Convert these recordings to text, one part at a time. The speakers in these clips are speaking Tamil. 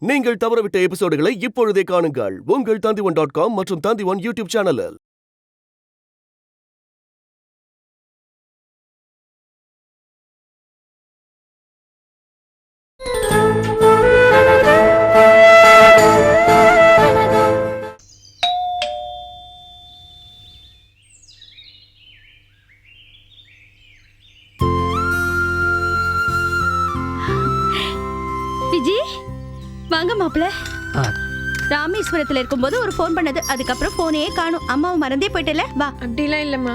நீங்கள் தவறவிட்ட எபிசோடுகளை இப்பொழுதே காணுங்கள் உங்கள் Tandivan.com மற்றும் Tandivan யூடியூப் சேனலில். விஜி வாங்க மாப்பிள்ள. ராமேஸ்வரத்துல இருக்கும்போது ஒரு ஃபோன் பண்ணது, அதுக்கப்புறம் போனே காணும். அம்மாவை மறந்தே போயிட்டல. வா. அப்படிலாம் இல்லம்மா.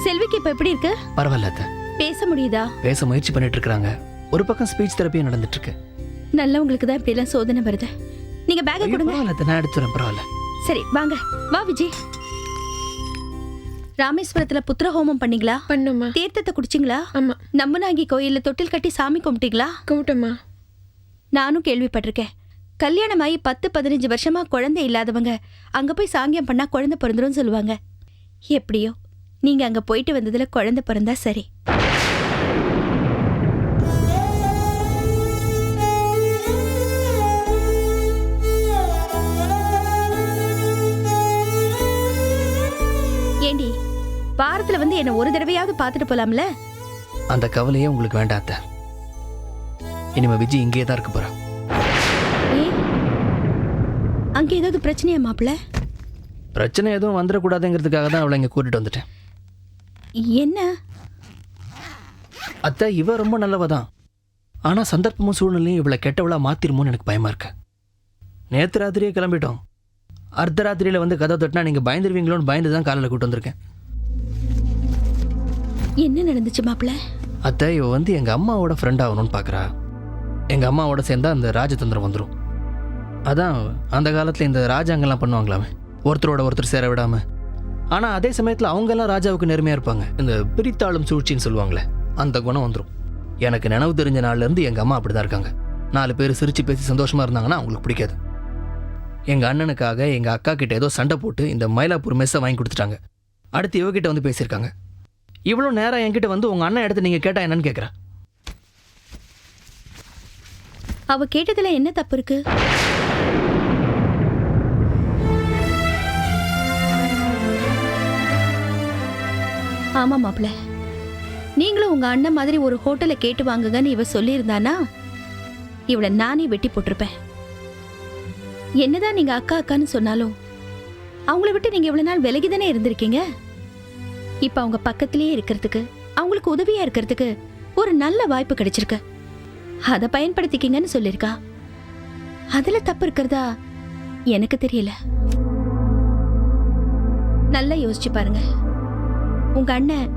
செல்விக்கு இப்ப எப்படி இருக்கு? பரவாயில்ல. பேச முடியுதா? பேச முயற்சி பண்ணிட்டு இருக்காங்க. ஒரு பக்கம் ஸ்பீச் தெரப்பியும் நடந்துட்டு இருக்கு. நல்லவங்களுக்கு தான் இப்படி எல்லாம் சோதனை வருது. நீங்க பேக்க கொடுங்க. பரவாயில்ல, நான் எடுத்துறேன். பரவாயில்ல. சரி வாங்க. வா விஜி. ராமேஸ்வரத்துல புத்திர ஹோமம் பண்ணீங்களா? பண்ணுமா. தீர்த்தத்தை குடிச்சிங்களா? ஆமா. நம்பனாங்கி கோயில்ல தொட்டில் கட்டி சாமி கும்பிட்டீங்களா? கும்பிட்டோமா. நானும் கேள்விப்பட்டிருக்கேன். கல்யாணமாயி 10-15 வருஷமா குழந்தை இல்லாதவங்க அங்க போய் சாங்கியம் பண்ணா குழந்தை பிறந்துரும் சொல்லுவாங்க. எப்படியோ நீங்க அங்க போயிட்டு வந்ததுல குழந்தை பிறந்தா சரி. ஏண்டி, வாரத்துல வந்து என்ன ஒரு தடவையாவது பாத்துட்டு போலாம்ல? அந்த கவலையே உங்களுக்கு வேண்டாம் அத்தை. இனிமே விஜி இங்கே தான் இருக்க போறா. அங்க ஏதாவது பிரச்சனையா மாப்பிள்ள? பிரச்சனை எதுவும் வந்துடக்கூடாதுங்கிறதுக்காக தான் அவளை இங்கே கூட்டிட்டு வந்துட்டேன். என்ன அத்தை, இவ ரொம்ப நல்லவ தான். ஆனால் சந்தர்ப்பமும் சூழ்நிலையும் இவளை கெட்டவளா மாத்திருமோன்னு எனக்கு பயமா இருக்கு. நேற்று ராத்திரியே கிளம்பிட்டோம். அர்த்தராத்திரியில் வந்து கதை தட்டினா நீங்கள் பயந்துருவீங்களோன்னு பயந்து தான் காலையில் கூட்டு வந்திருக்கேன். என்ன நடந்துச்சு மாப்பிள்ள? அத்தை, இவ வந்து எங்கள் அம்மாவோட ஃப்ரெண்ட் ஆகணும்னு பார்க்குறா. எங்கள் அம்மாவோட சேர்ந்தா அந்த ராஜதந்திரம் வந்துடும். அதான் அந்த காலத்தில் இந்த ராஜாங்கெல்லாம் பண்ணுவாங்களாமே, ஒருத்தரோட ஒருத்தர் சேர விடாமல். ஆனால் அதே சமயத்தில் அவங்கெல்லாம் ராஜாவுக்கு நேர்மையாக இருப்பாங்க. இந்த பிரித்தாளும் சூழ்ச்சின்னு சொல்லுவாங்களே, அந்த குணம் வந்துடும். எனக்கு நினைவு தெரிஞ்ச நாள்லேருந்து எங்கள் அம்மா அப்படி தான் இருக்காங்க. 4 பேர் சிரித்து பேசி சந்தோஷமாக இருந்தாங்கன்னா அவங்களுக்கு பிடிக்காது. எங்கள் அண்ணனுக்காக எங்கள் அக்கா கிட்ட ஏதோ சண்டை போட்டு இந்த மயிலாப்பூர் மெஸ்ஸை வாங்கி கொடுத்துட்டாங்க. அடுத்து இவகிட்ட வந்து பேசியிருக்காங்க. இவ்வளோ நேரம் என்கிட்ட வந்து உங்கள் அண்ணன் எடுத்து நீங்கள் கேட்டால் என்னன்னு கேட்குறா. அவ கேட்டதுல என்ன தப்பு இருக்கு? ஆமா மாப்பிள்ள, நீங்களும் உங்க அண்ணன் மாதிரி ஒரு ஹோட்டலை கேட்டு வாங்குங்கன்னு இவ சொல்லியிருந்தானா இவளை நானே வெட்டி போட்டிருப்பேன். என்னதான் நீங்க அக்கா அக்கான்னு சொன்னாலும் அவங்கள விட்டு நீங்க இவ்வளவு நாள் விலகிதானே இருந்திருக்கீங்க. இப்ப அவங்க பக்கத்திலேயே இருக்கிறதுக்கு, அவங்களுக்கு உதவியா இருக்கிறதுக்கு ஒரு நல்ல வாய்ப்பு கிடைச்சிருக்கு. அதை பயன்படுத்திக்கிங்கன்னு சொல்லிருக்கா. அதுல தப்பு இருக்கிறதா எனக்கு தெரியல. நல்லா யோசிச்சு பாருங்க. உங்க அண்ணன்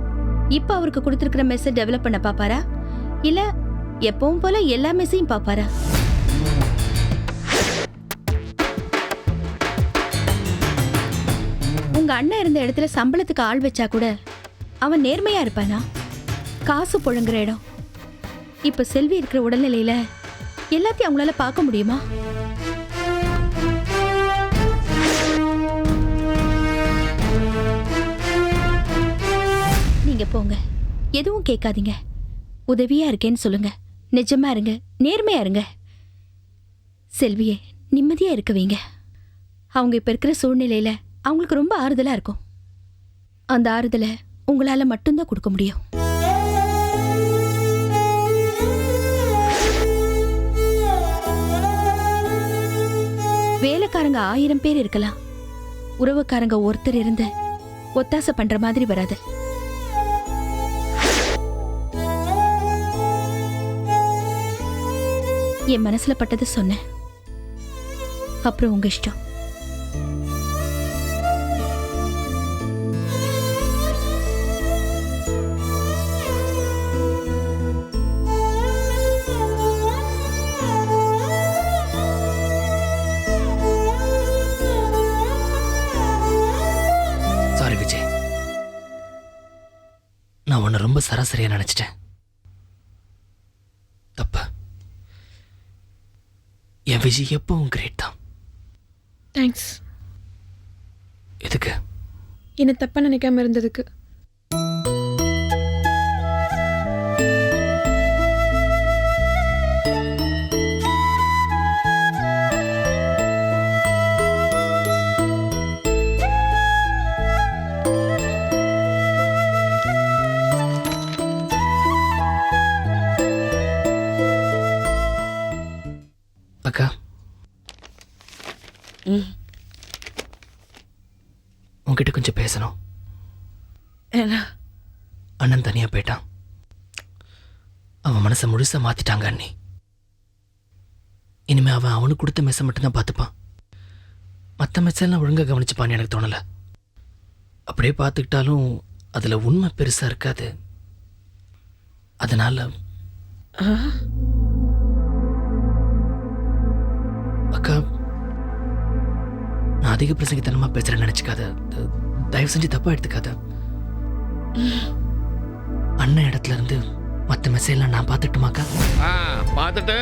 இப்ப அவருக்கு கொடுத்திருக்கிற மெஸ்ஸை டெவலப் பண்ண பாப்பாரா, இல்ல எப்பவும் போல எல்லா மெஸ்ஸையும் பாப்பாரா? உங்க அண்ணன் இருந்த இடத்துல சம்பளத்துக்கு ஆள் வச்சா கூட அவன் நேர்மையா இருப்பானா? காசு புழங்குற இடம். இப்ப செல்வி இருக்கிற உடல்நிலையில எல்லாத்தையும் அவங்களால பார்க்க முடியுமா? நீங்க போங்க, எதுவும் கேட்காதீங்க. உதவியா இருக்கேன்னு சொல்லுங்க. நிஜமா இருங்க, நேர்மையா இருங்க. செல்வியே நிம்மதியா இருக்க வைங்க. அவங்க இப்ப இருக்கிற சூழ்நிலையில அவங்களுக்கு ரொம்ப ஆறுதலா இருக்கும். அந்த ஆறுதலை உங்களால மட்டும்தான் கொடுக்க முடியும். வேலைக்காரங்க 1000 பேர் இருக்கலாம், உறவுக்காரங்க ஒருத்தர் இருந்து ஒத்தாசை பண்ற மாதிரி வராது. என் மனசுல பட்டது சொன்னேன், அப்புறம் உங்க இஷ்டம். சாரி விஜய், நான் உன்னை ரொம்ப சராசரியா நினைச்சிட்டேன். தப்பா. என் விஜய் எப்பவும் கிரேட் தான். தேங்க்ஸ். எதுக்கு? என்ன தப்பா நினைக்காம இருந்ததுக்கு. அக்கா உன்கிட்ட கொஞ்சம் பேசணும். என்ன? அண்ணன் தனியா போயிட்டான். அவன் மனசை முழுசா மாத்திட்டாங்க அண்ணி. இனிமே அவன் அவனுக்கு கொடுத்த மெசை மட்டும்தான் பார்த்துப்பான். மற்ற மெசெல்லாம் ஒழுங்காக கவனிச்சுப்பான்னு எனக்கு தோணலை. அப்படியே பார்த்துக்கிட்டாலும் அதில் உண்மை பெருசாக இருக்காது. அதனால அக்கா நான் அதிக பிரசங்கித்தனமாக பேசுகிறேன்னு நினச்சிக்காத. தயவு செஞ்சு தப்பாக எடுத்துக்காத. அண்ணன் இடத்துல இருந்து மற்ற மெசேஜ்லாம் நான் பார்த்துட்டுமாக்கா? பார்த்துட்டு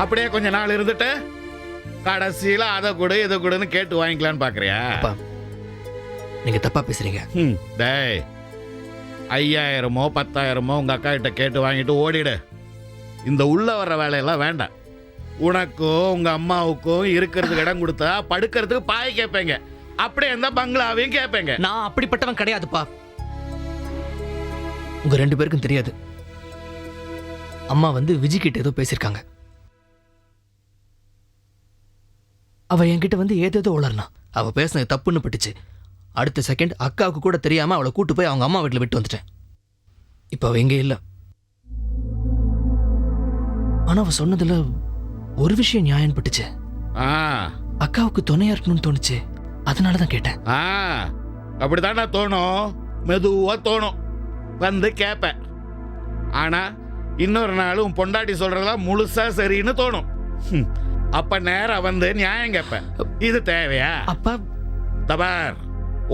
அப்படியே கொஞ்ச நாள் இருந்துட்டு கடைசியில் அதை கொடு இதை கொடுன்னு கேட்டு வாங்கிக்கலான்னு பார்க்குறியா? நீங்கள் தப்பாக பேசுகிறீங்க. டேய் 5000மோ 10,000மோ உங்கள் அக்கா கிட்ட கேட்டு வாங்கிட்டு ஓடிடு. இந்த உள்ள வர்ற வேலையெல்லாம் வேண்டாம். உனக்கும் உங்கள் அம்மாவுக்கும் இருக்கிறதுக்கு இடம் கொடுத்தா படுக்கிறதுக்கு பாய் கேட்பேங்க. அப்படியே இருந்தால் பங்களாவையும் கேட்பேங்க. நான் அப்படிப்பட்டவன் கிடையாதுப்பா. உங்க 2 பேருக்கும் தெரியாது. அம்மா விஜய் கிட்ட ஏதோ பேசியிருக்காங்க. அவ என்கிட்ட ஏதேதோ உளர்னா. அவ பேசினது தப்புன்னு பட்டுச்சு. அடுத்த செகண்ட் அக்காவுக்கு கூட தெரியாம அவளை கூட்டு போய் அவங்க அம்மா வீட்டில் விட்டு வந்துட்டேன். இப்ப அவ எங்கே இல்லை. ஆனா அவ சொன்னதுல ஒரு விஷயம் நியாயம் பட்டுச்சு. அக்காவுக்கு துணையா இருக்கணும்னு தோணுச்சு. அதனாலதான் கேட்டேன். அப்படித்தானே தோணும், மெதுவா தோணும். கேட்பேன். ஆனா இன்னொரு நாள் உன் பொண்டாட்டி சொல்றதெல்லாம் முழுசா சரின்னு தோணும். அப்ப நேரம் நியாயம் கேட்பேன். இது தேவையா? அப்பா தபார்,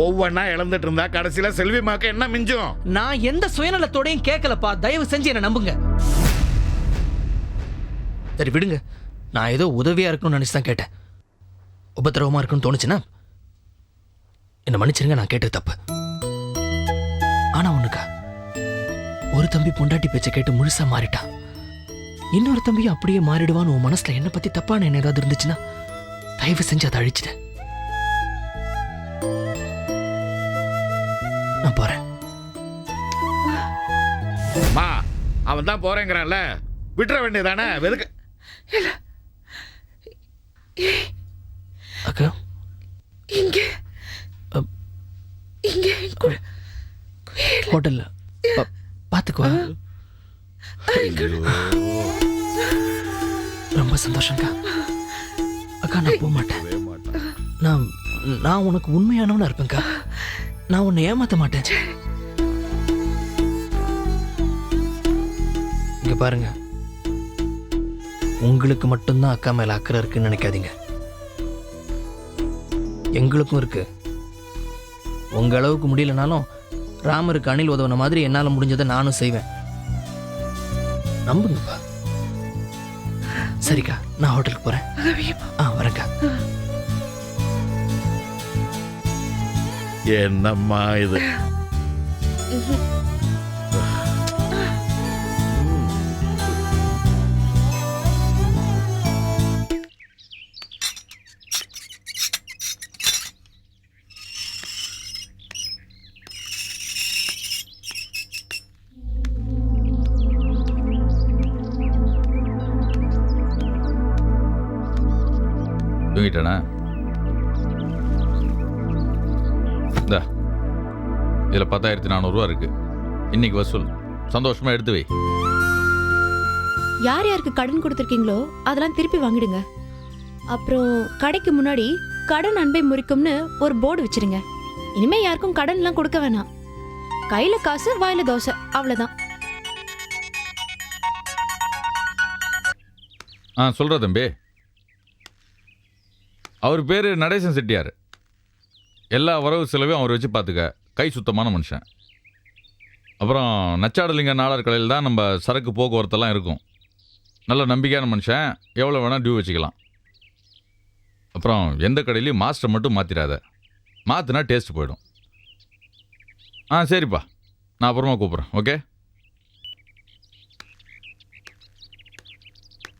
ஒவ்வொன்னா இழந்துட்டு இருந்தா கடைசியில செல்விமாக்கு என்ன மிஞ்சும்? நான் எந்த சுயநலத்தோடையும் கேட்கலப்பா. தயவு செஞ்சு என்ன நம்புங்க. சரி விடுங்க. நான் ஏதோ உதவியா இருக்கணும்னு நினைச்சுதான் கேட்டேன். உபத்திரவமா இருக்குன்னு தோணுச்சுன்னா என்ன மன்னிச்சிருங்க. நான் கேட்டது தப்பு. ஆனா ஒண்ணுக்கா, ஒரு தம்பி பொண்டாட்டி பேச்ச கேட்டு முழுசா மாறிட்டான். இன்னொரு தம்பியும் அப்படியே மாறிடுவான்னு உன் மனசுல என்ன பத்தி தப்பான என்ன ஏதாவது இருந்துச்சுன்னா தயவு செஞ்சு அதை அழிச்சிட்டேன். நான் போறேன். அவன் தான் போறேங்கிறான்ல, விட்டுற வேண்டியதானே? வெதுக்கு அக்கா இங்க ஹோட்டல்ல பாத்துக்கோ. ரொம்ப சந்தோஷம்க்கா. அக்கா நான் போக மாட்டேன். நான் உனக்கு உண்மையானவனா இருப்பேன்க்கா. நான் உன்னை ஏமாத்த மாட்டேன். இங்க பாருங்க, உங்களுக்கு மட்டும்தான் அக்கா மேல அக்கறை இருக்குன்னு நினைக்காதீங்க. எங்களுக்கும் இருக்கு. உங்க அளவுக்கு முடியலனாலும் ராமருக்கு அணில் உதவுன மாதிரி என்னால முடிஞ்சதை நானும் செய்வேன். நம்புங்கப்பா. சரிக்கா, நான் ஹோட்டலுக்கு போறேன். வரேன்க்கா. என்னம்மா இது? தூங்கிட்டானா? இந்த இதில் 10,400 இருக்கு. இன்னைக்கு வசூல். சந்தோஷமா எடுத்து வை. யார் யாருக்கு கடன் கொடுத்துருக்கீங்களோ அதெல்லாம் திருப்பி வாங்கிடுங்க. அப்புறம் கடைக்கு முன்னாடி கடன் அன்பை முறிக்கும்னு ஒரு போர்டு வச்சிருங்க. இனிமே யாருக்கும் கடன்லாம் கொடுக்க வேணாம். கையில காசு வாயில தோசை, அவ்வளவுதான். சொல்ற தம்பி. அவர் பேர் நடேசன் செட்டியார். எல்லா வரவு செலவையும் அவர் வச்சு பார்த்துக்க. கை சுத்தமான மனுஷன். அப்புறம் நச்சாடலிங்க நாடார் கடையில் தான் நம்ம சரக்கு போக்குவரத்தெல்லாம் இருக்கும். நல்ல நம்பிக்கையான மனுஷன். எவ்வளோ வேணால் டியூ வச்சுக்கலாம். அப்புறம் எந்த கடையிலையும் மாஸ்டர் மட்டும் மாற்றிடாத. மாற்றினா டேஸ்ட் போயிடும். சரிப்பா, நான் அப்புறமா கூப்பிட்றேன். ஓகே.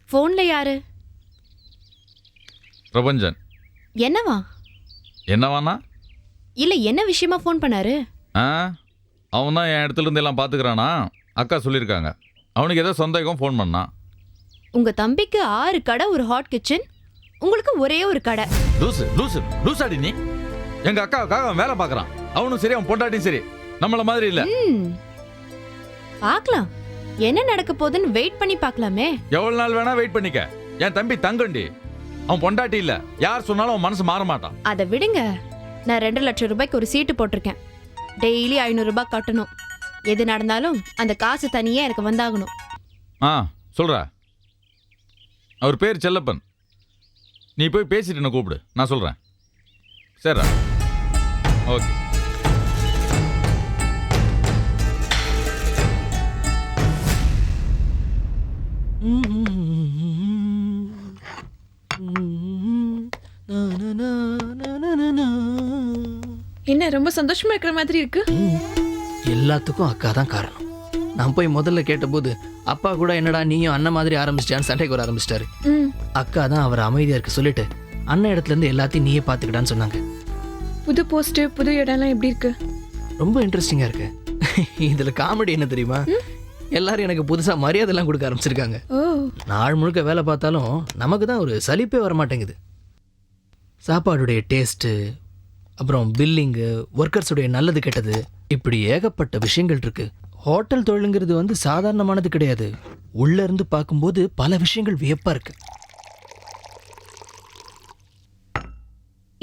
ஃபோன்ல யாரு? பிரபஞ்சன். என்னவா? என்னவானா? இல்ல, என்ன விஷயமா ஃபோன் பண்ணாரு? அவன் தான் என் இடத்துல இருந்து எல்லாம் பார்த்துக்கிறானா. அக்கா சொல்லியிருக்காங்க. அவனுக்கு ஏதோ சந்தேகம் ஃபோன் பண்ணான். உங்க தம்பிக்கு 6 கடை, ஒரு ஹாட் கிச்சன், உங்களுக்கு ஒரே ஒரு கடை. லூசாடி நீ. எங்க அக்காவுக்காக அவன் வேலை பார்க்கறான். அவனும் சரி, அவன் பொண்டாட்டியும் சரி, நம்மள மாதிரி இல்ல. பார்க்கலாம், என்ன நடக்க போகுதுன்னு வெயிட் பண்ணி பார்க்கலாமே. எவ்வளவு நாள் வேணா வெயிட் பண்ணிக்க. என் தம்பி தங்கண்டி, அவன் பொண்டாட்டி இல்ல. யார் சொன்னாலும் அவன் மனசு மாற மாட்டான். அதை விடுங்க, நான் 2 லட்சம் ரூபாய்க்கு ஒரு சீட்டு போட்டிருக்கேன். டெய்லி 500 ரூபாய் கட்டணும். எது நடந்தாலும் அந்த காசு தனியே எனக்கு வந்தாகணும். சொல்ற. அவர் பேர் செல்லப்பன். நீ போய் பேசிட்டு என்ன கூப்பிடு, நான் சொல்றேன். சரிடா, ஓகே. என்ன ரொம்ப சந்தோஷமா இருக்கிற மாதிரி இருக்கு? எல்லாத்துக்கும் அக்கா தான் காரணம். நான் போய் முதல்ல கேட்டபோது அப்பா கூட என்னடா நீயும் அண்ணன் மாதிரி ஆரம்பிச்சிட்டான்னு சண்டைக்கு வர ஆரம்பிச்சிட்டாரு. அக்கா தான் அவர் அமைதியா இருக்க சொல்லிட்டு அண்ணன் இடத்துல இருந்து எல்லாத்தையும் நீயே பாத்துக்கிட்டான்னு சொன்னாங்க. புது போஸ்ட், புது இடம்லாம் எப்படி இருக்கு? ரொம்ப இன்ட்ரெஸ்டிங்கா இருக்கு. இதுல காமெடி என்ன தெரியுமா, எல்லாரும் எனக்கு புதுசா மரியாதை எல்லாம் கொடுக்க ஆரம்பிச்சிருக்காங்க. நாள் முழுக்க வேலை பார்த்தாலும் நமக்கு தான் ஒரு சலிப்பே வர மாட்டேங்குது. சாப்பாடுடைய டேஸ்ட்டு, அப்புறம் பில்லிங்கு, ஒர்க்கர்ஸுடைய நல்லது கெட்டது, இப்படி ஏகப்பட்ட விஷயங்கள் இருக்கு. ஹோட்டல் தொழிலுங்கிறது சாதாரணமானது கிடையாது. உள்ள இருந்து பார்க்கும்போது பல விஷயங்கள் வியப்பா இருக்கு.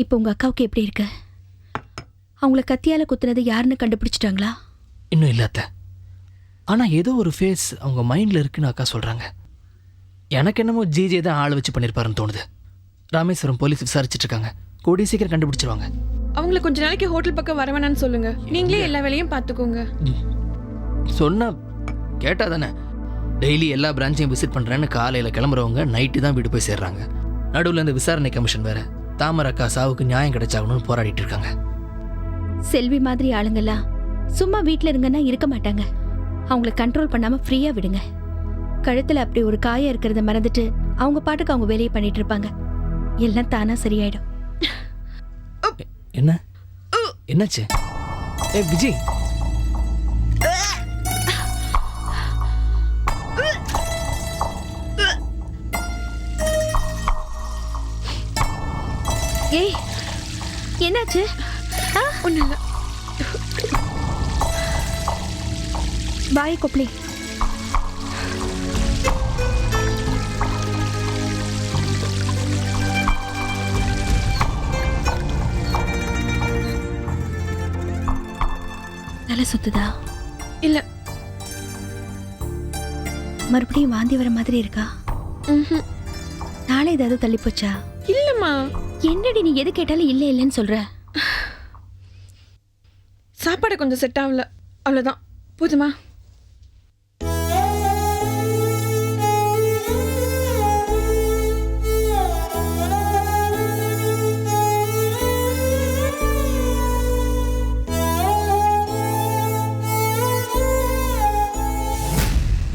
இப்போ உங்க அக்காவுக்கு எப்படி இருக்கு? அவங்கள கத்தியால குத்துனது யாருன்னு கண்டுபிடிச்சிட்டாங்களா? இன்னும் இல்லாத, ஆனா ஏதோ ஒரு ஃபேஸ் அவங்க மைண்ட்ல இருக்குன்னு அக்கா சொல்றாங்க. எனக்கு என்னமோ ஜிஜே தான் ஆள் வச்சு பண்ணிருப்பாருன்னு தோணுது. ராமேஸ்வரம் போலீஸ் விசாரிச்சுட்டு இருக்காங்க. கூடிய சீக்கிரம் கண்டுபிடிச்சிருவாங்க. அவங்கள கொஞ்ச நாளைக்கு ஹோட்டல் பக்கம் வர வேணான்னு சொல்லுங்க. நீங்களே எல்லா வேலையும் பார்த்துக்கோங்க. சொன்னா கேட்டா தானே. டெய்லி எல்லா பிரான்ச்சையும் விசிட் பண்றேன்னு காலையில கிளம்புறவங்க நைட்டு தான் வீடு போய் சேர்றாங்க. நடுவில் இந்த விசாரணை கமிஷன் வேற தாமரை அக்கா சாவுக்கு நியாயம் கிடைச்சாகணும்னு போராடிட்டு இருக்காங்க. செல்வி மாதிரி ஆளுங்கெல்லாம் சும்மா வீட்டில் இருங்கன்னா இருக்க மாட்டாங்க. அவங்கள கண்ட்ரோல் பண்ணாம ஃப்ரீயா விடுங்க. கழுத்துல அப்படி ஒரு காயம் இருக்கிறத மறந்துட்டு அவங்க பாட்டுக்கு அவங்க வேலையை பண்ணிட்டு இருப்பாங்க. எல்லாம் தானா சரியாயிடும். என்ன என்னாச்சு? விஜய், ஏய் என்னாச்சு? ஒண்ணு இல்ல. பாய் கொப்ளி. தலை சுத்துதா? இல்ல. மறுபடியும் வாந்தி வர மாதிரி இருக்கா? நாளை ஏதாவது தள்ளி போச்சா? இல்லம்மா. என்னடி நீ எது கேட்டாலும் இல்ல இல்லன்னு சொல்ற? சாப்பாடு கொஞ்சம் செட் ஆகல, அவ்வளவுதான். போதுமா?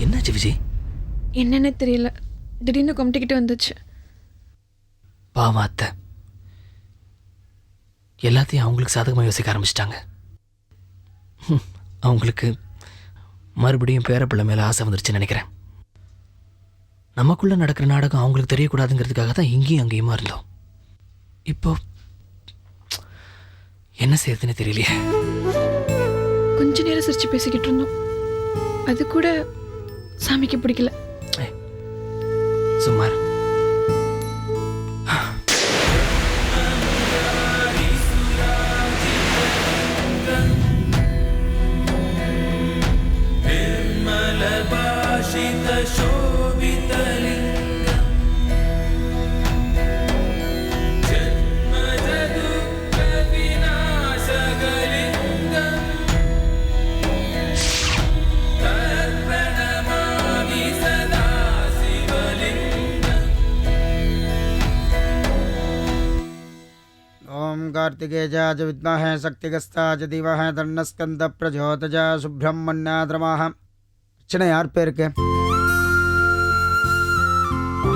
என்னாச்சு விஜய்? என்னன்னு தெரியல, திடீர்னு கொமட்டிக்கிட்டு வந்துச்சு. பாவம் அத்தை, எல்லாத்தையும் அவங்களுக்கு சாதகமாக யோசிக்க ஆரம்பிச்சிட்டாங்க. அவங்களுக்கு மறுபடியும் பேரப்பிள்ளை மேலே ஆசை வந்துருச்சுன்னு நினைக்கிறேன். நமக்குள்ளே நடக்கிற நாடகம் அவங்களுக்கு தெரியக்கூடாதுங்கிறதுக்காக தான் இங்கேயும் அங்கேயுமா இருந்தோம். இப்போ என்ன செய்யறதுன்னு தெரியலையே. கொஞ்ச நேரம் சிரிச்சு பேசிக்கிட்டு இருந்தோம், அது கூட சாமிக்கு பிடிக்கல. சுமார் कार्तिकेयाज विद्महे शक्तिगस्ताज धीमहि तन्नस्कंद प्रचोदयात् सुब्रह्मण्याद्रमः. अर्चना यार पेर के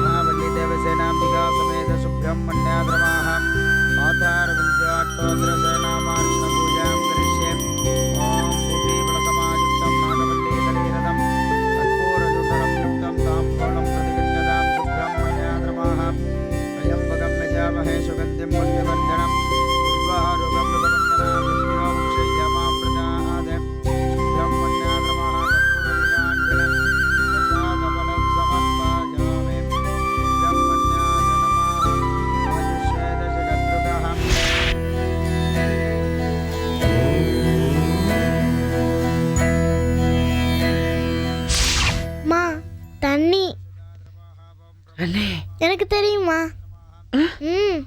महाबली देवसेनांबिका समेत सुब्रह्मण्याद्रमः मातार विद्याटोत्र सेनामार्चन पूजां करिष्ये. ओम भूमिबलसमायुक्तं नागवल्ली कलिरदं कर्पूरजुतरं युक्तं ताम्बूलं प्रतिगृह्यता எனக்கு தெரியுமா? ம்.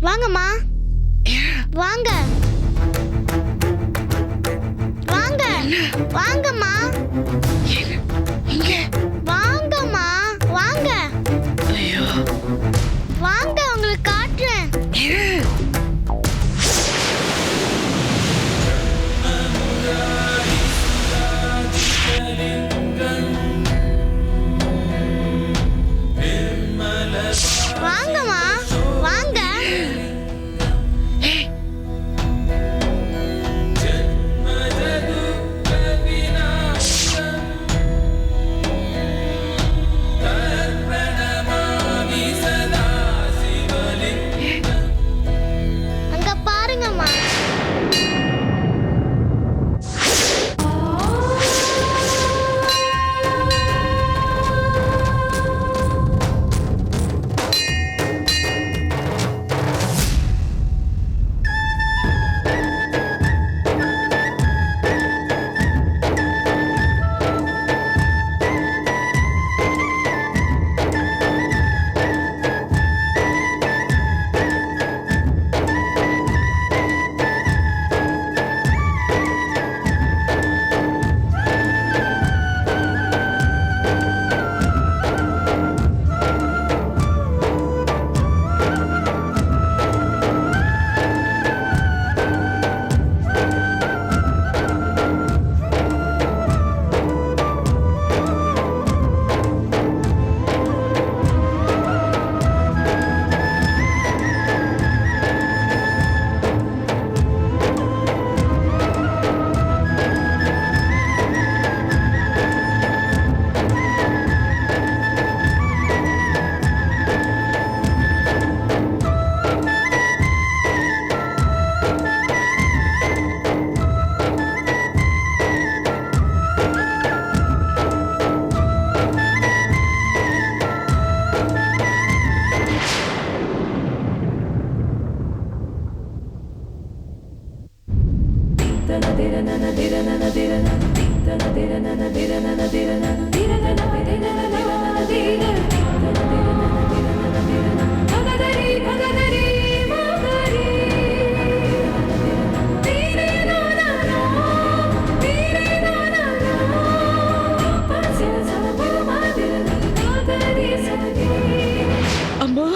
வாங்கம்மா, வாங்க வாங்க வாங்கம்மா, வாங்கம்மா வாங்க. வாங்க, உங்களுக்கு காட்டுறேன். வாங்கம்மா வாங்க. அங்க பாருங்கம்மா. அம்மா,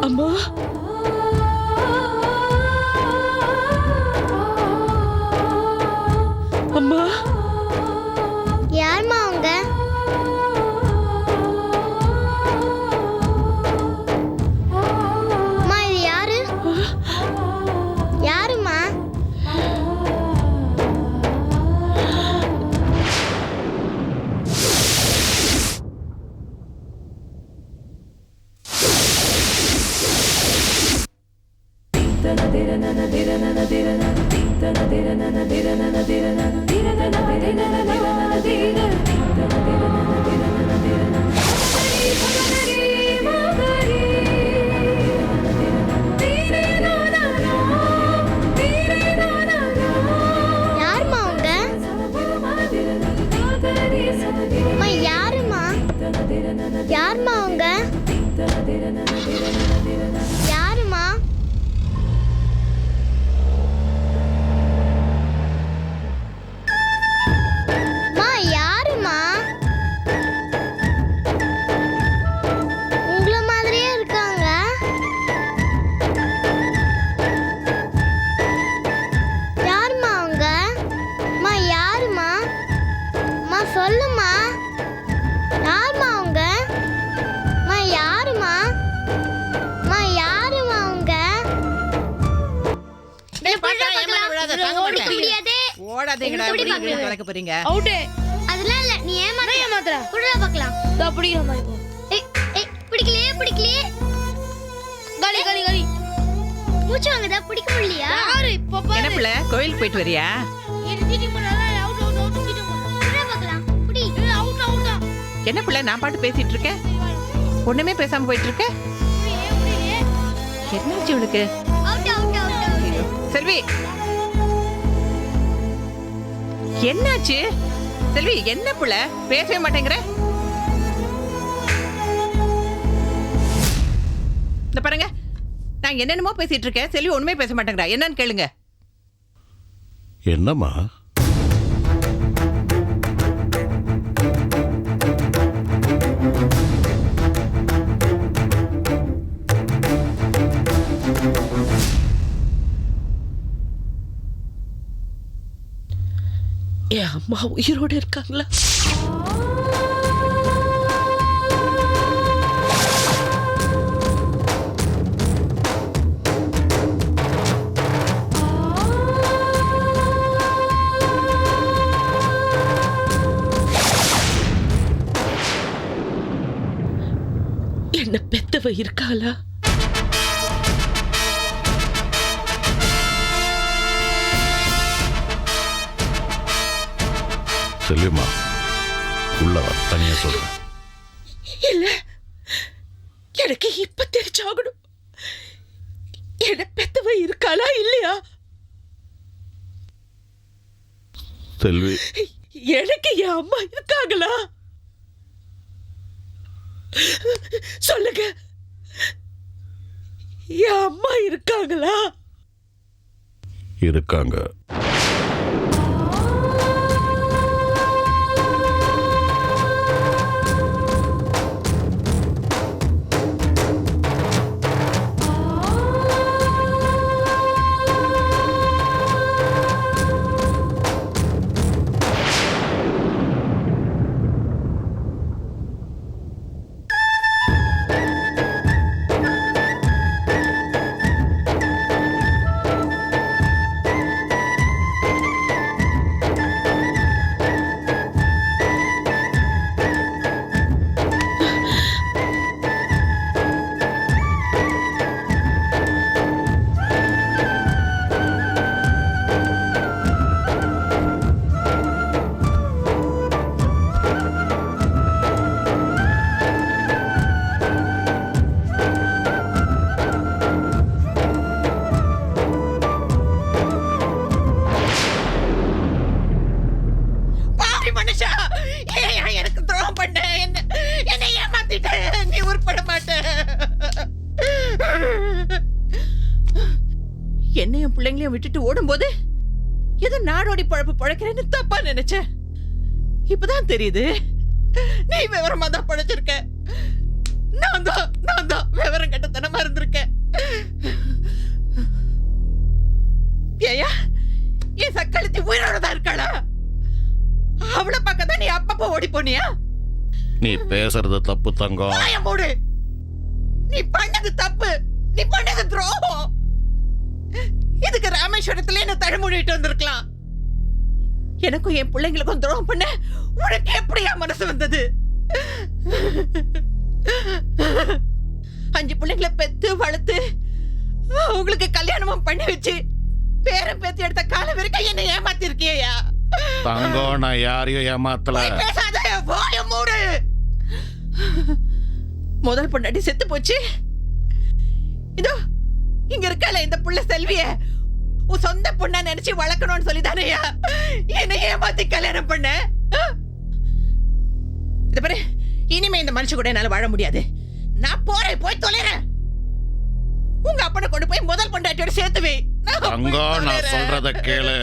அம்மா, அம்மா. யாரும்மா அவங்க? அம்மா, இது யாரு? யாரும்மா? யாரும்மா அவங்க? அம்மா, யாரும்மா? யாரும்மா அவங்க? யாரும்மா? அம்மா, யாரும்மா? உங்களை மாதிரியே இருக்காங்க. போடாதீங்கடா. எப்படி எப்படி பாக்குறது? கலக்க போறீங்க? அவுட்டே. அதெல்லாம் இல்ல நீ ஏமாத்துற குடுல பார்க்கலாம். இதோ பிடிக்கிற மாதிரி போ. ஏய் ஏய் பிடிக்கலையே காலி காலி காலி. மூச்சு வாங்குதா பிடிக்க முடியலையா? யாரு இப்ப பாரு. என்ன பிள்ளை கோயிலுக்கு போயிட்டு வரியா? சீட்டிங் பண்ணால அவுட் சீட்டிங் பண்ணு. குடுல பார்க்கலாம். புடி. அவுட். என்ன பிள்ளை நான் பாட்டு பேசிட்டு இருக்கேன், ஒண்ணுமே பேசாம போயிட்டு இருக்க. என்னாச்சு உனக்கு? அவுட். செல்வி என்னாச்சு? செல்வி என்ன பிள்ளை பேசவே மாட்டேங்கிற? இந்த பாருங்க, நான் என்னென்னமோ பேசிட்டு இருக்கேன், செல்வி ஒண்ணுமே பேச மாட்டேங்கிறா. என்னன்னு கேளுங்க. என்னம்மா? என் அம்மா உயிரோடு இருக்காங்களா? என்ன பெத்தவ இருக்காளா? செல்விமா உள்ள தனியா சொல்றேன். இல்ல, எனக்கு இப்ப தெரிஞ்சாகணும். என்ன பெத்தவ இருக்காளா இல்லையா? செல்வி எனக்கு என் அம்மா இருக்காங்களா? சொல்லுங்க, என் அம்மா இருக்காங்களா? இருக்காங்க. எனக்கு துரோகம் பண்ண, என்னை ஏமாத்திட்ட, நீ உருப்பட மாட்ட. என்னையும் பிள்ளைங்களையும் விட்டுட்டு ஓடும்போது ஏதோ நாடோடி பழப்பு பழக்கிறேன்னு தப்பா நினைச்சேன். இப்பதான் தெரியுது நீ விவரமா தான் பழச்சிருக்க. நான் தான் விவரம் கட்டத்தனமா இருந்திருக்கேன். ஏயா, என் சக்களத்தி உயிரோட தான் இருக்காளா? அவளை பக்கத்தான் நீ அப்பப்ப ஓடி போனியா? நீ பேசுறது தப்பு தங்கம். மூடு. நீ பண்ணது தப்பு, நீ பண்ணது துரோகம். இதுக்கு ராமேஸ்வரத்துல என்ன தழுமொழிட்டு வந்திருக்கலாம். எனக்கும் என் பிள்ளைங்களுக்கும் துரோகம் பண்ண உனக்கு எப்படியா மனசு வந்தது? 5 பிள்ளைங்களை பெத்து வளர்த்து அவங்களுக்கு கல்யாணமும் பண்ணி வச்சு பேரம் பேத்தி எடுத்த காலம் வரைக்கும் என்ன ஏமாத்தி இருக்கியா? தங்கம், நான் யாரையும் ஏமாத்தல. பேசாத, வாய மூடு. முதல் பொண்டாட்டி செத்து போச்சு. இதோ இங்க இருக்கல இந்த புள்ள செல்விய உன் சொந்த பொண்ணா நினைச்சு வளர்க்கணும்னு சொல்லிதானையா என்ன ஏமாத்தி கல்யாணம் பண்ண? இது பாரு, இனிமே இந்த மனுஷன் கூட என்னால வாழ முடியாது. நான் போறேன், போய் தொலைறேன். உங்க அப்பனை கொண்டு போய் முதல் பொண்டாட்டியோட சேர்த்துவே. தங்கம், நான் சொல்றத கேளு.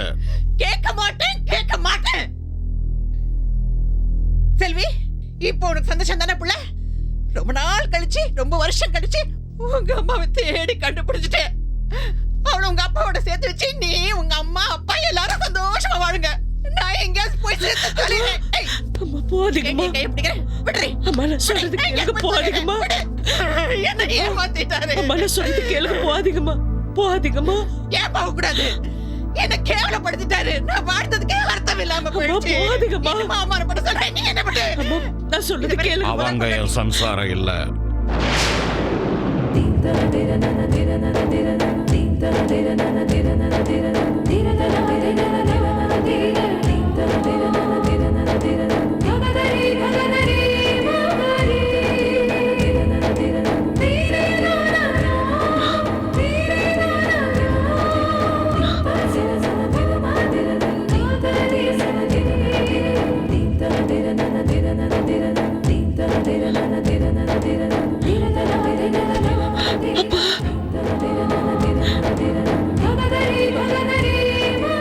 கேட்க மாட்டேன். செல்வி, இப்போ உனக்கு சந்தோஷம் தானே புள்ள? ரொம்ப நாள் கழிச்சு, ரொம்ப வருஷம் கழிச்சு உங்க அம்மாவை தேடி கண்டுபிடிச்சிட்டேன். அவளை உங்க அப்பாவோட சேர்த்து வச்சு நீ, உங்க அம்மா, அப்பா எல்லாரும் சந்தோஷமா வாழுங்க. நான் எங்கேயாவது போய் சேர்த்து தொலைறேன். போதுங்கம்மா. கையை பிடிக்கிறேன், விடுறேன். அம்மா நான் சொல்றது கேளுங்க, போதுங்கம்மா. என்ன ஏமாத்திட்டாரு. அம்மா நான் சொல்றது கேளுங்க, போதுங்கம்மா. ஏன் போக கூடாது? என்ன கேவலப்படுத்திட்டாரு. நான் வாழ்ந்ததுக்கே அர்த்தம் இல்லாம போயிடுச்சு. இன்னுமா அவமானப்பட சொல்றேன். நீ என்ன பண்ணு? நான் சொல்றது கேளு. அவங்க என் சம்சாரம் இல்ல.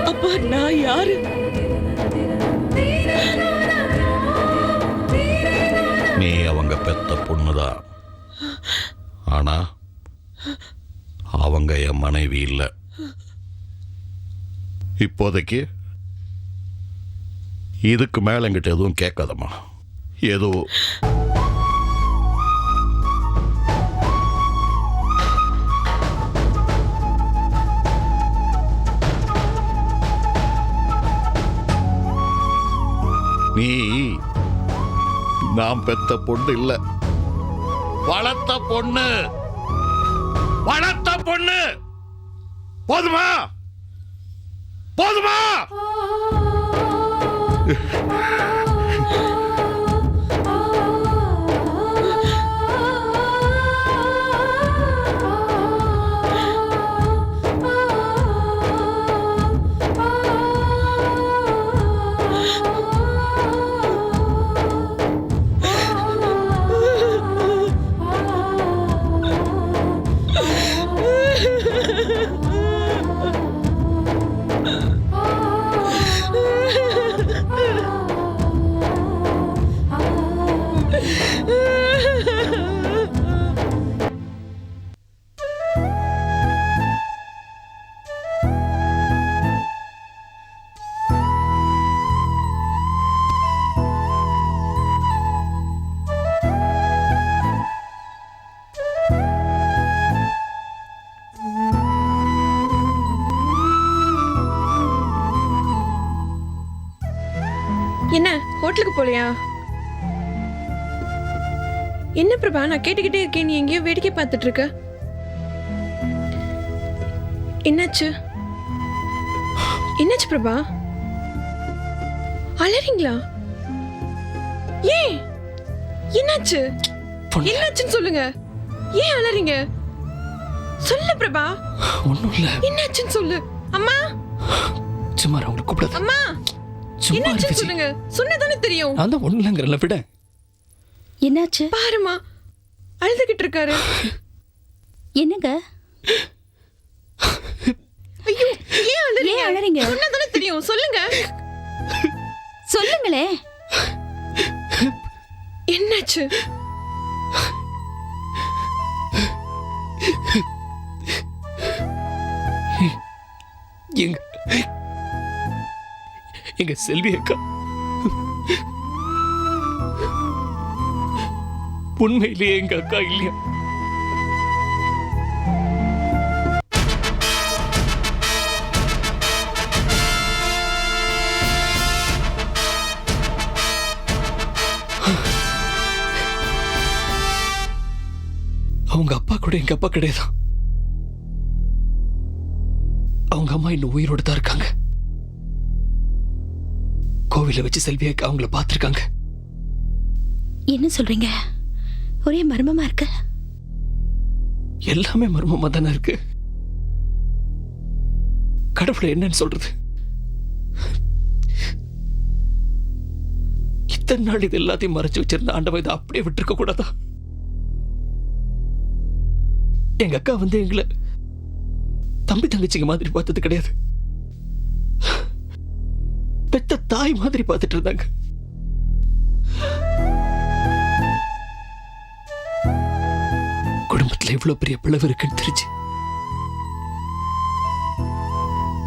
அப்பா நான் யாரு? நீ அவங்க பெத்த பொண்ணுதான். ஆனா அவங்க என் மனைவி இல்ல. இப்போதைக்கு இதுக்கு மேல என்கிட்ட எதுவும் கேட்காதம்மா. ஏதோ நீ நாம் பெத்த பொண்ணு இல்ல, வளர்த்த பொண்ணு. வளர்த்த பொண்ணு. போதுமா? போதுமா? என்ன ஹோட்டலுக்கு போலையா? என்ன பிரபா, நான் கேட்டுக்கிட்டே இருக்கேன், நீ எங்கேயோ வேடிக்கை பார்த்துட்டு இருக்க. என்னாச்சு? என்னாச்சு பிரபா? அலறீங்களா? ஏன்? என்னாச்சு? என்னாச்சுன்னு சொல்லுங்க. ஏன் அலறீங்க? சொல்லு பிரபா. ஒன்றும் இல்லை. என்னாச்சுன்னு சொல்லு. அம்மா சும்மா அவங்களை கூப்பிடாத. அம்மா என்னாச்சுன்னு சொல்லுங்க. சொன்னதானே தெரியும். நான் தான் ஒன்றும் இல்லைங்கிறல, விட. என்னாச்சு? பாருமா, அழுதுகிட்டு இருக்காரு. என்னங்க? ஐயோ, ஏன் அழறீங்க? சொன்னதானே தெரியும். சொல்லுங்க. சொல்லுங்களே. என்னாச்சு? எங்க செல்வி அக்கா உண்மையிலேயே எங்க அக்கா இல்லையா? அவங்க அப்பா கூட எங்க அப்பா கிடையாது. அவங்க அம்மா இன்னும் உயிரோடு தான் இருக்காங்க. கோவில வச்சு செல்வியக்கா அவங்கள பார்த்திருக்காங்க. என்ன சொல்றீங்க? ஒரே மர்மமா இருக்கு. எல்லாமே மர்மமா தானே இருக்கு. கடவுளை என்னன்னு சொல்றது? இத்தனை நாள் இது எல்லாத்தையும் மறைச்சு வச்சிருந்த ஆண்டவன் இதை அப்படியே விட்டுருக்க கூடாதா? எங்க அக்கா வந்து எங்களை தம்பி தங்கச்சிங்க மாதிரி பார்த்தது கிடையாது. பெத்த தாய் மாதிரி பார்த்துட்டு இருந்தாங்க. குடும்பத்துல இவ்வளவு பெரிய பிளவு இருக்குன்னு தெரிஞ்சு,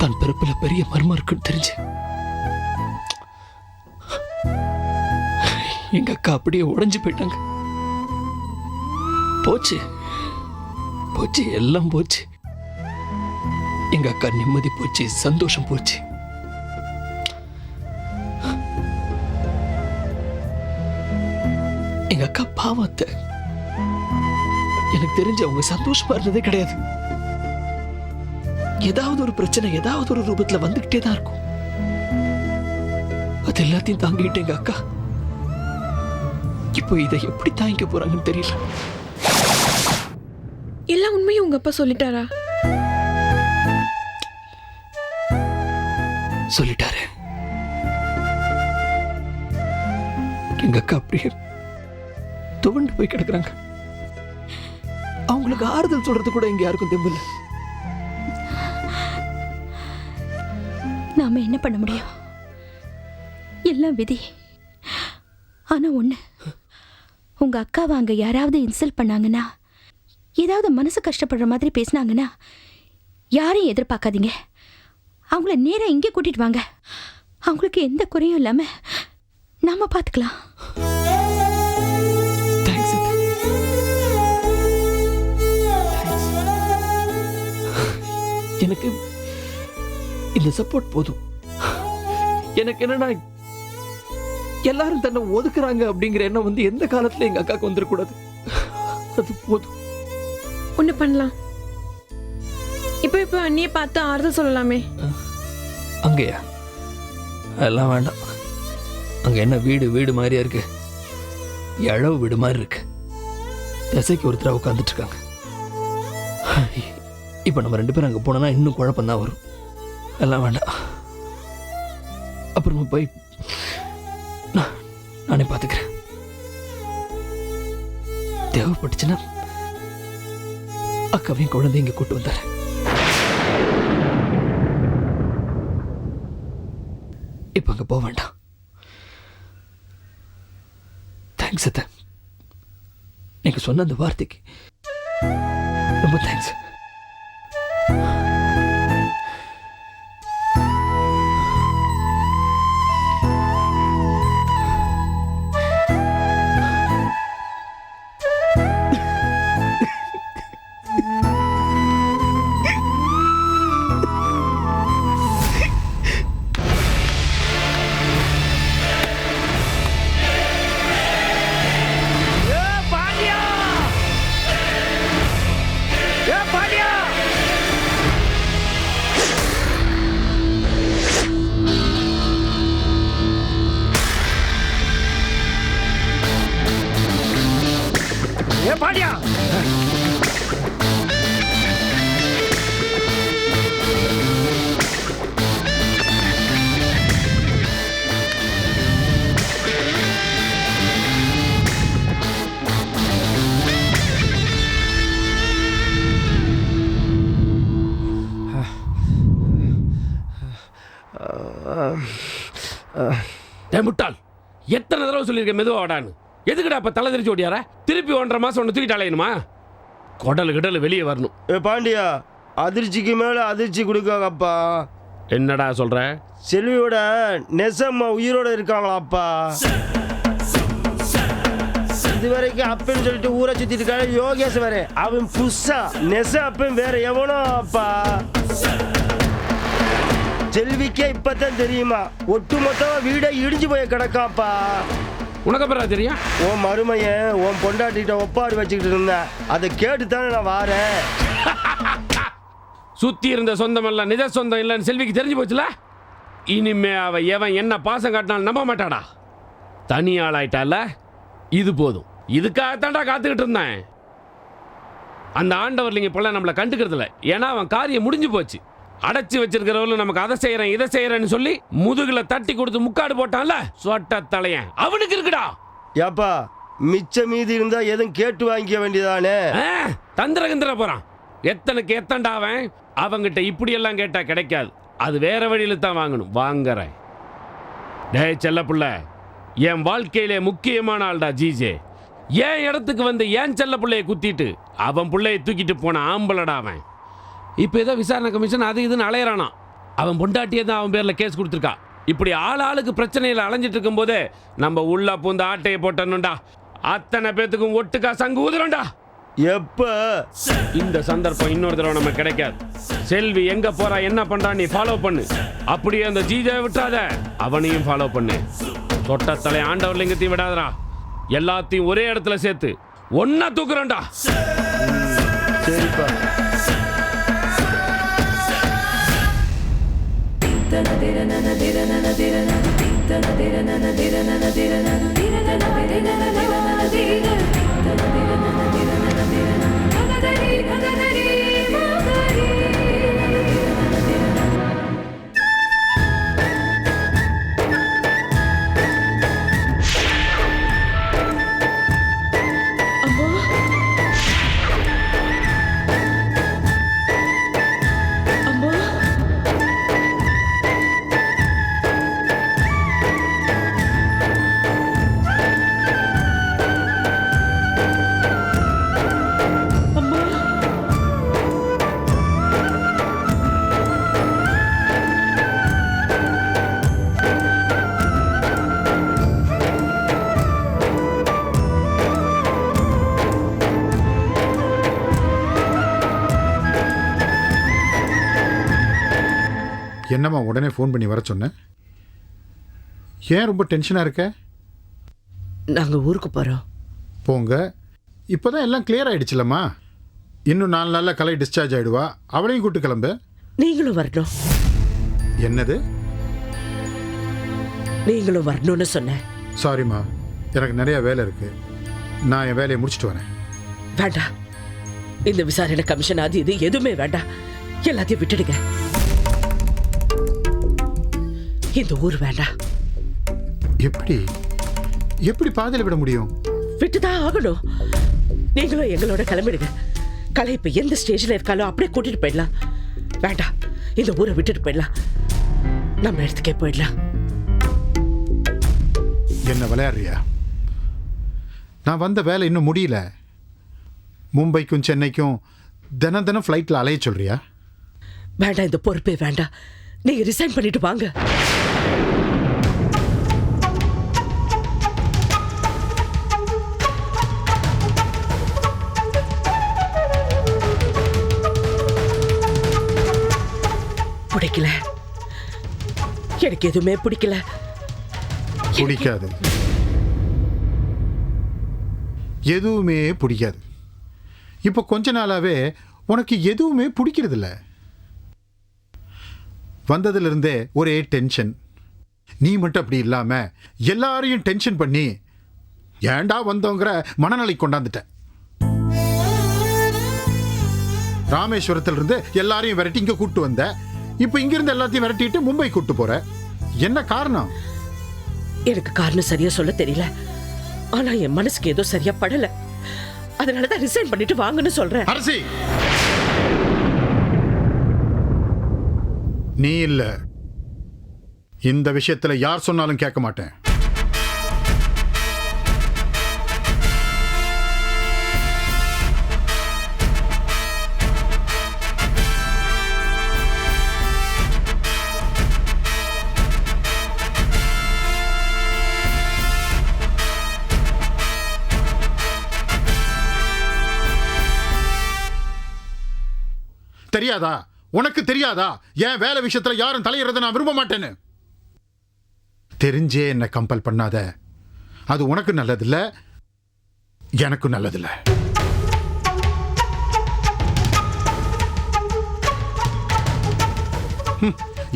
தான் பிறப்புல பெரிய மர்மம் இருக்குன்னு தெரிஞ்சு, எங்க அக்கா அப்படியே உடைஞ்சு போயிட்டாங்க. போச்சு போச்சு, எல்லாம் போச்சு. எங்க அக்கா நிம்மதி போச்சு, சந்தோஷம் போச்சு. எங்க அக்கா பாவத்தை எனக்கு தெரிஞ்சு அவங்க சந்தோஷமா இருந்ததே கிடையாது. ஏதாவது ஒரு பிரச்சனை ஏதாவது ஒரு ரூபத்துல வந்துகிட்டே தான் இருக்கும். அது எல்லாத்தையும் தாங்கிட்டு எங்க அக்கா இப்போ இதை எப்படி தாங்கிக்க போறாங்கன்னு தெரியல. எல்லா உண்மையும் உங்க அப்பா சொல்லிட்டாரா? சொல்லிட்டாரு. எங்க அக்கா அப்படியே துவண்டு போய் கிடக்குறாங்க. அவங்களுக்கு ஆறுதல் சொல்றது கூட இங்க யாருக்கும் தெம்பல. நாம என்ன பண்ண முடியும்? எல்லாம் விதி. ஆனா ஒண்ணு, உங்க அக்காவை அங்க யாராவது இன்சல்ட் பண்ணாங்கன்னா, ஏதாவது மனசு கஷ்டப்படுற மாதிரி பேசினாங்கன்னா, யாரையும் எதிர்பார்க்காதீங்க. அவங்கள நேரா இங்கே கூட்டிட்டு வாங்க. அவங்களுக்கு எந்த குறையும் இல்லாம நாம பார்த்துக்கலாம். எனக்கு இந்த சப்போர்ட் போதும். எனக்கு என்னன்னா, எல்லாரும் தன்னை ஒதுக்குறாங்க அப்படிங்கிற எண்ணம் வந்து எந்த காலத்துல எங்க அக்காவுக்கு வந்துடக்கூடாது. அது போதும். ஒண்ணு பண்ணலாம். இப்போ அண்ணியை பார்த்து ஆறுதல் சொல்லலாமே. அங்கேயா? அதெல்லாம் வேண்டாம். அங்க என்ன வீடு மாதிரியா இருக்கு? இழவு வீடு மாதிரி இருக்கு. திசைக்கு ஒருத்தர உட்காந்துட்டு இருக்காங்க. இப்ப நம்ம 2 பேரும் அங்க போனோம்னா இன்னும் குழப்பம் தான் வரும். எல்லாம் வேண்டாம். அப்புறமா போய் நானே பார்த்துக்கிறேன். தேவைப்பட்டுச்சுன்னா அக்காவையும் குழந்தை இங்க கூட்டு வந்தாரு. இப்ப அங்க போக வேண்டாம். தேங்க்ஸ் அத்தை. நீங்க சொன்ன அந்த வார்த்தைக்கு ரொம்ப தேங்க்ஸ். பாடியா முட்டாள், எத்தனை தடவை சொல்லியிருக்கேன் மெதுவா வாடான்னு. எதுக்குடா அப்ப தலை தெரிச்சு ஓடியார? திருப்பி 1.5 மாசம் ஒன்று தூக்கிட்டு அலையணுமா? குடல் கிடல் வெளியே வரணும். பாண்டியா, அதிர்ச்சிக்கு மேல அதிர்ச்சி கொடுக்காங்கப்பா. என்னடா சொல்ற? செல்வியோட நெசம்மா உயிரோட இருக்காங்களாப்பா. இதுவரைக்கும் அப்பன்னு சொல்லிட்டு ஊரை சுத்திட்டு இருக்காரு யோகேஷ் வேற. அவன் புதுசா நெச அப்பன் வேற எவனோ அப்பா. செல்விக்கே இப்பதான் தெரியுமா, ஒட்டுமொத்தமா வீடை இடிஞ்சு போய் கிடக்காப்பா. உனக்கு அப்புறம் தெரியும்? உன் மருமையன் உன் பொண்டாட்டிகிட்ட ஒப்பாடு வச்சுக்கிட்டு இருந்தேன். அதை கேட்டு தானே நான் வாரேன். சுத்தி இருந்த சொந்தம் எல்லாம் நிஜ சொந்தம் இல்லைன்னு செல்விக்கு தெரிஞ்சு போச்சுல. இனிமே அவ எவன் என்ன பாசம் காட்டினாலும் நம்ப மாட்டாடா. தனியாளாயிட்டால. இது போதும். இதுக்காகத்தாண்டா காத்துக்கிட்டு இருந்தேன். அந்த ஆண்டவர்லிங்க இப்பெல்லாம் நம்மளை கண்டுக்கிறது இல்லை. ஏன்னா அவன் காரியம் முடிஞ்சு போச்சு. அடைச்சி வச்சிருக்கிறவங்களும் நமக்கு அதை செய்யறேன் இதை செய்யறேன்னு சொல்லி முதுகுல தட்டி கொடுத்து முக்காடு போட்டான்ல சொட்ட தலையன், அவனுக்கு இருக்குடா. ஏப்பா, மிச்ச மீதி இருந்தா எதுவும் கேட்டு வாங்கிக்க வேண்டியதானே. தந்திர போறான். எத்தனுக்கு எத்தண்டா அவன். அவங்கிட்ட இப்படி எல்லாம் கேட்டா கிடைக்காது. அது வேற வழியில தான் வாங்கணும். வாங்குறேன். டேய் செல்ல புள்ள, என் வாழ்க்கையிலே முக்கியமான ஆள்டா ஜிஜே. என் இடத்துக்கு வந்து ஏன் செல்ல பிள்ளைய குத்திட்டு அவன் பிள்ளைய தூக்கிட்டு போன ஆம்பளடா அவன். இப்போ ஏதோ விசாரணை கமிஷன் அது இதுன்னு அலையிறானா. அவன் பொண்டாட்டியே தான் அவன் பேரில் கேஸ் கொடுத்துருக்கா. இப்படி ஆளுக்கு பிரச்சனையில் அலைஞ்சிட்டு இருக்கும் போதே நம்ம உள்ள பூந்த ஆட்டையை போட்டணும்டா. அத்தனை பேத்துக்கும் ஒட்டுக்கா சங்கு ஊதுறோம்டா. எப்ப? இந்த சந்தர்ப்பம் இன்னொரு தடவை நம்ம கிடைக்காது. செல்வி எங்க போறா என்ன பண்றா நீ ஃபாலோ பண்ணு. அப்படியே அந்த ஜீஜாவை விட்டாத, அவனையும் ஃபாலோ பண்ணு. தொட்டத்தலை ஆண்டவர் லிங்கத்தையும் விடாதடா. எல்லாத்தையும் ஒரே இடத்துல சேர்த்து ஒன்னா தூக்குறோம்டா. சரிப்பா. என்னம்மா உடனே ஃபோன் பண்ணி வர சொன்னேன்? ஏன் ரொம்ப டென்ஷனாக இருக்க? நாங்கள் ஊருக்கு போகிறோம். போங்க. இப்போ தான் எல்லாம் கிளியர் ஆகிடுச்சுலம்மா. இன்னும் 4 நாளில் கலை டிஸ்சார்ஜ் ஆகிடுவா. அவளையும் கூட்டு கிளம்பு. நீங்களும் வரணும். என்னது? நீங்களும் வரணும்னு சொன்னேன். சாரிம்மா, எனக்கு நிறைய வேலை இருக்குது. நான் என் வேலையை முடிச்சுட்டு வரேன். வேண்டாம், இந்த விசாரணை கமிஷன் அது இது எதுவுமே வேண்டாம். எல்லாத்தையும் விட்டுடுங்க. இந்த ஊர் வேண்டாம். எப்படி பாதையில் விட முடியும்? விட்டுதான் ஆகணும். நீங்களும் எங்களோட கிளம்பிடுங்க. கலை இப்ப எந்த ஸ்டேஜ்ல இருக்காலோ அப்படியே கூட்டிட்டு போயிடலாம். வேண்டாம், இந்த ஊரை விட்டுட்டு போயிடலாம். நம்ம இடத்துக்கே போயிடலாம். என்ன விளையாடுறியா? நான் வந்த வேலை இன்னும் முடியல. மும்பைக்கும் சென்னைக்கும் தினம் ஃப்ளைட்டில் அலைய சொல்றியா? வேண்டாம், இந்த பொறுப்பே வேண்டாம். நீங்க ரிசைன் பண்ணிட்டு வாங்க. பிடிக்கல, எனக்கு எதுவுமே பிடிக்கல. பிடிக்காது, எதுவுமே பிடிக்காது. இப்போ கொஞ்ச நாளாவே உனக்கு எதுவுமே பிடிக்கிறது இல்லை. வந்ததிலிருந்தே ஒரே டென்ஷன். நீ மட்டும் அப்படி இல்லாம எல்லாரையும் டென்ஷன் பண்ணி ஏண்டா வந்தோங்கிற மனநிலை கொண்டாந்துட்ட. ராமேஸ்வரத்திலிருந்து எல்லாரையும் விரட்டி இங்க கூட்டு வந்த. இப்போ இங்கிருந்து எல்லாத்தையும் விரட்டிட்டு மும்பை கூட்டு போற. என்ன காரணம்? எனக்கு காரணம் சரியா சொல்ல தெரியல. ஆனா என் மனசுக்கு ஏதோ சரியா படல. அதனாலதான் ரிசைன் பண்ணிட்டு வாங்கன்னு சொல்றேன். அரசி, நீ இல்ல. இந்த விஷயத்துல யார் சொன்னாலும் கேட்க மாட்டேன். தெரியாதா? உனக்கு தெரியாதா என் வேலை விஷயத்துல யாரும் தலையிறத நான் விரும்ப மாட்டேன்னு? தெரிஞ்சே என்ன கம்பல் பண்ணாத. அது உனக்கு நல்லதில்ல, எனக்கு நல்லதில்ல.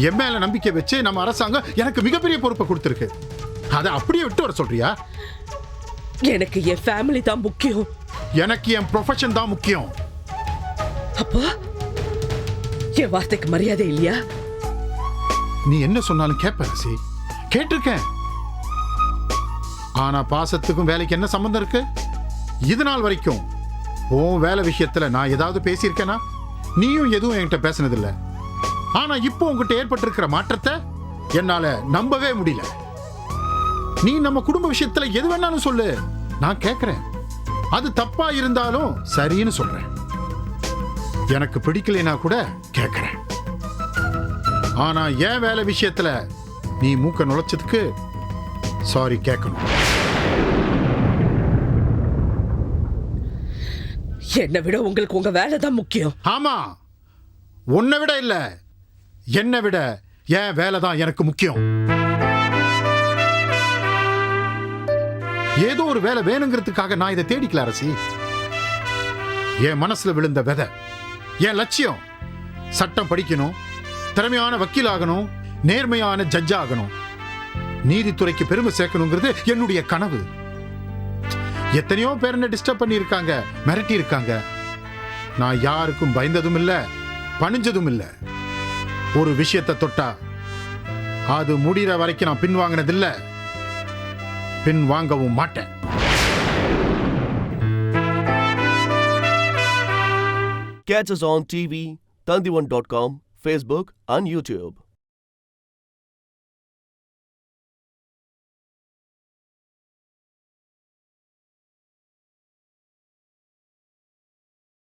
என் மேல நம்பிக்கை வச்சு நம்ம அரசாங்கம் எனக்கு மிகப்பெரிய பொறுப்பை கொடுத்திருக்கு. அதை அப்படியே விட்டு வர சொல்றியா? எனக்கு என் ஃபேமிலி தான் முக்கியம். எனக்கு என் ப்ரொஃபஷன் தான் முக்கியம். அப்போ என் வார்த்தைக்கு மரியாதை இல்லையா? நீ என்ன சொன்னாலும் கேட்ப ரசி. கேட்டிருக்கேன். ஆனா பாசத்துக்கும் வேலைக்கு என்ன சம்பந்தம் இருக்கு? இது நாள் வரைக்கும் உன் வேலை விஷயத்துல நான் ஏதாவது பேசியிருக்கேனா? நீயும் எதுவும் என்கிட்ட பேசினதில்ல. ஆனா இப்போ உங்ககிட்ட ஏற்பட்டிருக்கிற மாற்றத்தை என்னால நம்பவே முடியல. நீ நம்ம குடும்ப விஷயத்துல எது வேணாலும் சொல்லு, நான் கேட்கிறேன். அது தப்பா இருந்தாலும் சரின்னு சொல்றேன். எனக்கு பிடிக்கலைனா கூட கேட்கிறேன். ஆனா என் வேலை விஷயத்துல நீ மூக்க நுழைச்சதுக்கு சாரி கேட்கணும். என்னை விட உங்களுக்கு உங்க வேலை தான் முக்கியம். ஆமா, உன்னை விட இல்ல, என்னை விட என் வேலை தான் எனக்கு முக்கியம். ஏதோ ஒரு வேலை வேணுங்கிறதுக்காக நான் இதை தேடிக்கல அரசி. என் மனசுல விழுந்த விதை, என் லட்சியம் சட்டம் படிக்கணும், திறமையான வக்கீல் ஆகணும், நேர்மையான ஜட்ஜ் ஆகணும், நீதித்துறைக்கு பெருமை சேர்க்கணுங்கிறது என்னுடைய கனவு. எத்தனையோ பேர் என்ன டிஸ்டர்ப் பண்ணி இருக்காங்க, மிரட்டி இருக்காங்க. நான் யாருக்கும் பயந்ததும் இல்ல, பணிஞ்சதும் இல்ல. ஒரு விஷயத்தை தொட்டா அது முடிகிற வரைக்கும் நான் பின் வாங்கினதில்ல, பின் வாங்கவும் மாட்டேன். Catch us on TV, Tandivan.com, Facebook and YouTube.